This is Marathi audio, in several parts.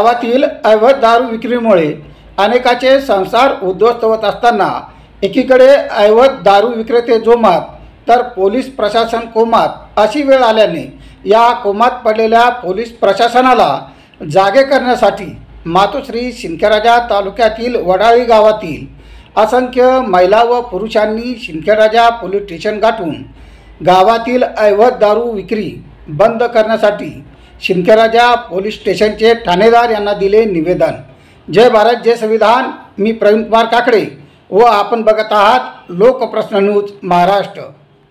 गावातील अवैध दारू विक्रीमुळे अनेकाचे संसार उद्ध्वस्त होत असताना एकीकडे अवैध दारू विक्रेते जोमात तर पोलीस प्रशासन कोमात अशी वेळ आल्याने या कोमात पडलेल्या पोलीस प्रशासनाला जागे करण्यासाठी मातोश्री शिंदखेडराजा तालुक्यातील वडाळी गावातील असंख्य महिला व पुरुषांनी शिंदखेडराजा पोलीस स्टेशन गाठून गावातील अवैध दारू विक्री बंद करण्यासाठी शिंदखेडराजा पोलीस स्टेशनचे ठाणेदार यांना दिले निवेदन। जय भारत जय संविधान। मी प्रवीण कुमार काकडे व आपण बघत आहात लोकप्रश्न न्यूज महाराष्ट्र।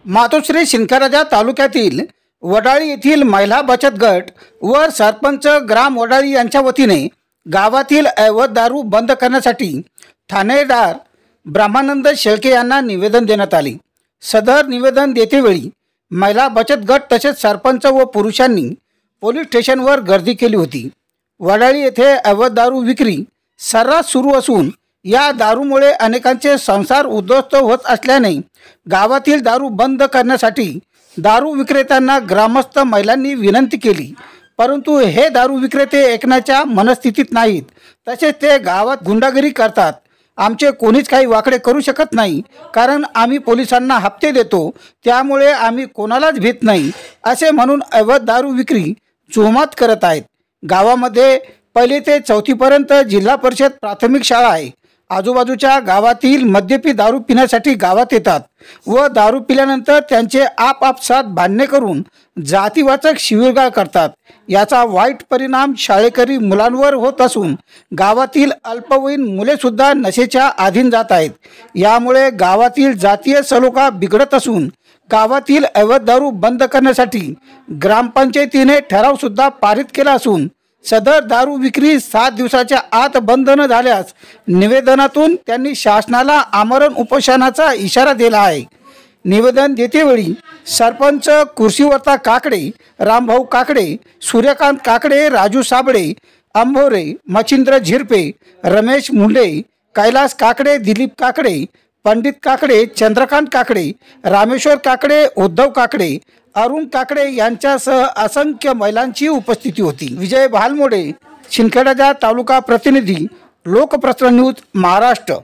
मातोश्री शिंदखेडराजा तालुक्यातील वडाळी येथील महिला बचत गट व सरपंच ग्राम वडाळी यांच्या वतीने गावातील अवैध दारू बंद करण्यासाठी ठाणेदार ब्रह्मानंद शेळके यांना निवेदन देण्यात आले। सदर निवेदन देतेवेळी महिला बचत गट तसेच सरपंच व पुरुषांनी पोलीस स्टेशनवर गर्दी केली होती। वडाळी येथे अवैध दारू विक्री सर्रास सुरू असून या दारूमुळे अनेकांचे संसार उद्ध्वस्त होत असल्याने गावातील दारू बंद करण्यासाठी दारू विक्रेत्यांना ग्रामस्थ महिलांनी विनंती केली, परंतु हे दारू विक्रेते ऐकण्याच्या मनस्थितीत नाहीत। तसेच ते गावात गुंडागिरी करतात। आमचे कोणीच काही वाकडे करू शकत नाही, कारण आम्ही पोलिसांना हप्ते देतो, त्यामुळे आम्ही कोणालाच भीत नाही असे म्हणून अवैध दारू विक्री जोमात करत आहेत। गावामध्ये 1ली ते 4थी पर्यंत जिल्हा परिषद प्राथमिक शाळा आहे। आजूबाजूच्या गावातील मद्यपी दारू पिण्यासाठी गावात येतात व दारू पिल्यानंतर त्यांचे आपसात भांडणे करून जातीवाचक शिवीगाळ करतात। याचा वाईट परिणाम शाळेकरी मुलांवर होत असून गावातील अल्पवयीन मुले सुद्धा नशेच्या अधीन जात आहेत। यामुळे गावातील जातीय सलोखा बिघडत असून गावातील अवैध दारू बंद करण्यासाठी ग्रामपंचायतीने ठराव सुद्धा पारित केला असून सदर दारू विक्री 7 दिवसाच्या आत बंद न झाल्यास निवेदनातून त्यांनी शासनाला आमरण उपोषणाचा इशारा दिला आहे। निवेदन देतेवेळी सरपंच कुर्सीवरता काकडे, रामभाऊ काकडे, सूर्यकांत काकडे, राजू साबळे, अंभोरे, मच्छिंद्र झिरपे, रमेश मुंडे, कैलास काकडे, दिलीप काकडे, पंडित काकडे, चंद्रकांत काकडे, रामेश्वर काकडे, उद्धव काकडे, अरुण काकडे यांच्यासह असंख्य महिलांची उपस्थिती होती। विजय भालमोडे, शिंदखेडराजा तालुका प्रतिनिधी, लोकप्रश्न न्यूज महाराष्ट्र।